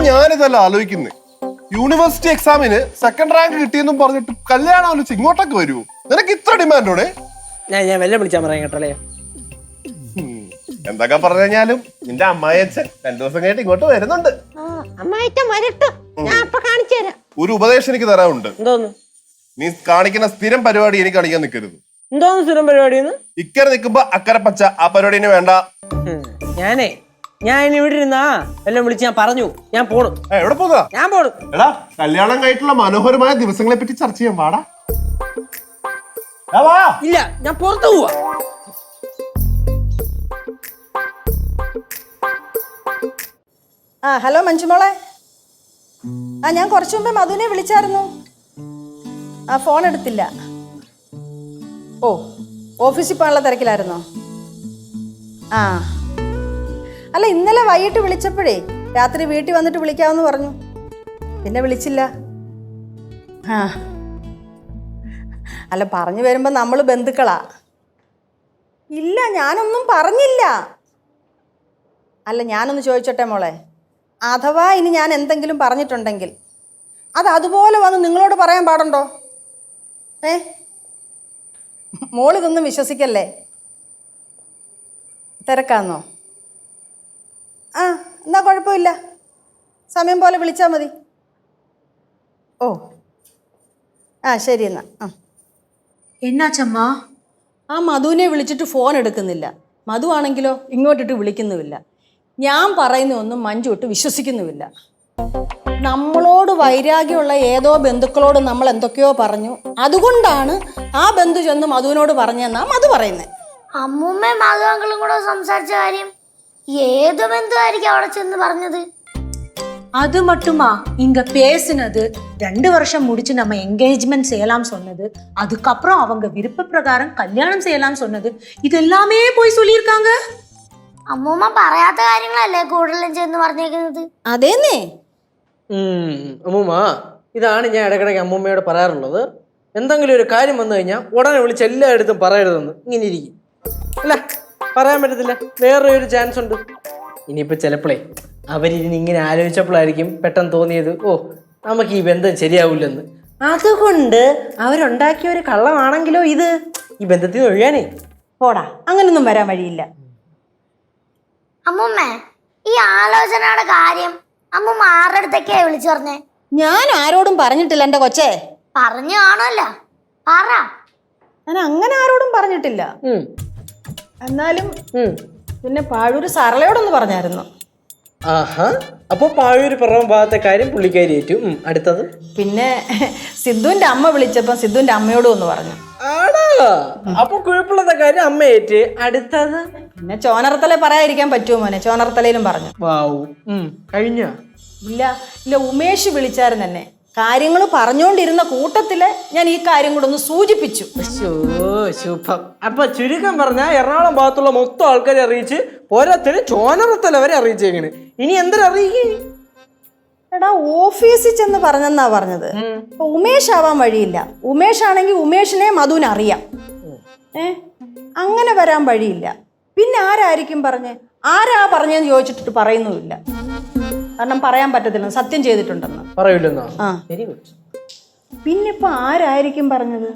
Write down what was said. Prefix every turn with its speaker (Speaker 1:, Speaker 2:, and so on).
Speaker 1: ഞാനിതല്ല ആലോചിക്കുന്നത്. യൂണിവേഴ്സിറ്റി എക്സാമിന് second rank കിട്ടിയെന്നും പറഞ്ഞിട്ട് കല്യാണം ആലോചിച്ച് ഇങ്ങോട്ടൊക്കെ വരുമോ? നിനക്ക് ഇത്ര ഡിമാൻഡോടെ?
Speaker 2: ഞാൻ വെല്ലം വിളിച്ചാൽ പറയാം കേട്ടോളേ.
Speaker 1: എന്തൊക്കെ പറഞ്ഞു കഴിഞ്ഞാലും നിന്റെ അമ്മായിയച്ഛൻ 2 ദിവസം കഴിഞ്ഞിട്ട് ഇങ്ങോട്ട് വരുന്നുണ്ട്. ഒരു ഉപദേശം എനിക്ക് തരാനുണ്ട്.
Speaker 2: എന്തോന്ന്?
Speaker 1: നീ കാണിക്കുന്ന സ്ഥിരം പരിപാടി എനിക്ക് കാണിക്കാൻ നിൽക്കരുത്.
Speaker 2: എന്തോന്ന് സ്ഥിരം പരിപാടിന്ന്?
Speaker 1: ഇക്കരെ നിൽക്കുമ്പോ അക്കരെ പച്ച, ആ പരിപാടി വേണ്ട.
Speaker 2: ഞാൻ ഇവിടെ ഇരുന്നാ എല്ലാം വിളിച്ച് ഞാൻ പറഞ്ഞു ഞാൻ പോണു.
Speaker 1: എവിടെ പോകാ?
Speaker 2: ഞാൻ പോണു.
Speaker 1: എടാ, കല്യാണം കഴിഞ്ഞിട്ടുള്ള മനോഹരമായ ദിവസങ്ങളെ പറ്റി ചർച്ച ചെയ്യാൻ പാടാ.
Speaker 2: ഇല്ല, ഞാൻ പുറത്തു പോവാ.
Speaker 3: ഹലോ മഞ്ജുമോളെ. ഞാൻ കുറച്ചു മുമ്പേ മധുവിനെ വിളിച്ചായിരുന്നു. ഫോൺ എടുത്തില്ല. ഓഫീസിൽ പോകാനുള്ള തിരക്കിലായിരുന്നോ? അല്ല, ഇന്നലെ വൈകിട്ട് വിളിച്ചപ്പോഴേ രാത്രി വീട്ടിൽ വന്നിട്ട് വിളിക്കാമെന്ന് പറഞ്ഞു. പിന്നെ വിളിച്ചില്ല. അല്ല, പറഞ്ഞു വരുമ്പോൾ നമ്മൾ ബന്ധുക്കളാ. ഇല്ല, ഞാനൊന്നും പറഞ്ഞില്ല. അല്ല, ഞാനൊന്ന് ചോദിച്ചോട്ടെ മോളെ, അഥവാ ഇനി ഞാൻ എന്തെങ്കിലും പറഞ്ഞിട്ടുണ്ടെങ്കിൽ അത് അതുപോലെ വന്ന് നിങ്ങളോട് പറയാൻ പാടുണ്ടോ? മോളിതൊന്നും വിശ്വസിക്കല്ലേ. തിരക്കാന്നോ? എന്നാ കുഴപ്പമില്ല, സമയം പോലെ വിളിച്ചാൽ മതി. ശരി എന്നാ.
Speaker 4: എന്നാച്ചമ്മാ?
Speaker 3: മധുവിനെ വിളിച്ചിട്ട് ഫോൺ എടുക്കുന്നില്ല. മധു ആണെങ്കിലോ ഇങ്ങോട്ടിട്ട് വിളിക്കുന്നുമില്ല. ഞാൻ പറയുന്നൊന്നും മഞ്ജു ഇട്ട് വിശ്വസിക്കുന്നുമില്ല. നമ്മളോട് വൈരാഗ്യമുള്ള ഏതോ ബന്ധുക്കളോട് നമ്മൾ എന്തൊക്കെയോ പറഞ്ഞു, അതുകൊണ്ടാണ് ആ ബന്ധു ചെന്ന് മധുവിനോട് പറഞ്ഞെന്നാ മധു പറയുന്നത്.
Speaker 4: അമ്മൂമ്മയും മാധവങ്ങളും കൂടെ സംസാരിച്ച കാര്യം ഏത് ബന്ധുവായിരിക്കും അവിടെ ചെന്ന് പറഞ്ഞത്? அது மட்டுமா இங்க பேசினது 2 வருஷம் முடிச்சு நம்ம என்கேஜ்மெண்ட் செய்யலாம் சொன்னது, அதுக்கப்புறம் அவங்க விருப்ப பிரகாரம் கல்யாணம் செய்யலாம் சொன்னது, இது எல்லாமே போய் சொல்லியிருக்காங்க. അമ്മൂമ്മ പറയാത്ത കാര്യങ്ങളല്ലേ കൂടുതലും ചെന്ന് പറഞ്ഞേക്കുന്നത്?
Speaker 3: അതേന്നേ.
Speaker 2: അമ്മൂമ്മ, ഇതാണ് ഞാൻ ഇടയ്ക്കിടയ്ക്ക് അമ്മൂമ്മയോട് പറയാറുള്ളത്. എന്തെങ്കിലും ഒരു കാര്യം വന്നു കഴിഞ്ഞാൽ ഉടനെ വിളിച്ച് എല്ലായിടത്തും പറയരുതെന്ന്. ഇങ്ങനെ ഇരിക്കും. അല്ല, പറയാൻ പറ്റത്തില്ല, വേറൊരു ചാൻസ് ഉണ്ട്. ഇനിയിപ്പോൾ ചിലപ്പോഴേ അവരിനി ഇങ്ങനെ ആലോചിച്ചപ്പോഴായിരിക്കും പെട്ടെന്ന് തോന്നിയത്, നമുക്ക് ഈ ബന്ധം ശരിയാവില്ലെന്ന്. അതുകൊണ്ട് അവരുണ്ടാക്കിയ ഒരു കള്ളമാണെങ്കിലോ ഇത്, ഈ ബന്ധത്തിൽ നിന്ന് ഒഴിയാനേ.
Speaker 3: പോടാ, അങ്ങനൊന്നും വരാൻ വഴിയില്ല.
Speaker 4: അമ്മൂമ്മ, ഈ ആലോചനയുടെ കാര്യം അമ്മൂമ്മ ആരുടെ അടുത്തൊക്കെയാ വിളിച്ചു പറഞ്ഞേ?
Speaker 3: ഞാൻ ആരോടും പറഞ്ഞിട്ടില്ല എൻ്റെ കൊച്ചേ.
Speaker 4: പറഞ്ഞു കാണുമല്ലോ, പറ.
Speaker 3: ഞാൻ അങ്ങനെ ആരോടും പറഞ്ഞിട്ടില്ല. എന്നാലും പിന്നെ പാഴൂര് സരളയോടൊന്ന് പറഞ്ഞായിരുന്നു.
Speaker 2: അപ്പൊ പാഴൂര് പിറവം ഭാഗത്തെ കാര്യം പുള്ളിക്കാരി ഏറ്റു. അടുത്തത്
Speaker 3: പിന്നെ സിദ്ധുവിന്റെ അമ്മ വിളിച്ചപ്പോ സിദ്ധുവിന്റെ അമ്മയോടും ഒന്ന് പറഞ്ഞു.
Speaker 2: അപ്പൊ കുഴപ്പമുള്ള കാര്യം അമ്മ ഏറ്റ്. അടുത്തത്
Speaker 3: പിന്നെ ചോനർത്തല പറയാതിരിക്കാൻ പറ്റുമോ മോനെ? ചോനർത്തലയിലും പറഞ്ഞു.
Speaker 2: കഴിഞ്ഞ
Speaker 3: ഇല്ല, ഉമേഷ് വിളിച്ചായിരുന്നു എന്നെ. കാര്യങ്ങൾ പറഞ്ഞുകൊണ്ടിരുന്ന കൂട്ടത്തില് ഞാൻ ഈ കാര്യം കൂടെ ഒന്ന് സൂചിപ്പിച്ചു.
Speaker 2: അപ്പൊ ചുരുക്കം പറഞ്ഞ എറണാകുളം ഭാഗത്തുള്ള മൊത്തം ആൾക്കാരെ അറിയിച്ച് പോരാത്തിന് ചോനറത്തല വരെ അറിയിച്ചേക്കണ്. ഇനി എന്തിനറിയിക്കും?
Speaker 3: എടാ, ഓഫീസിൽ ചെന്ന് പറഞ്ഞെന്നാ പറഞ്ഞത്. ഉമേഷ് ആവാൻ വഴിയില്ല. ഉമേഷ് ആണെങ്കിൽ ഉമേഷിനെ മധുവിനെ അറിയാം. അങ്ങനെ വരാൻ വഴിയില്ല. പിന്നെ ആരായിരിക്കും പറഞ്ഞേ? ആരാ പറഞ്ഞെന്ന് ചോദിച്ചിട്ട് പറയുന്നുമില്ല. കാരണം പറയാൻ പറ്റത്തില്ല, സത്യം ചെയ്തിട്ടുണ്ടെന്ന്
Speaker 2: പറയൂലെന്നോ.
Speaker 3: പിന്നിപ്പോ ആരായിരിക്കും പറഞ്ഞത്?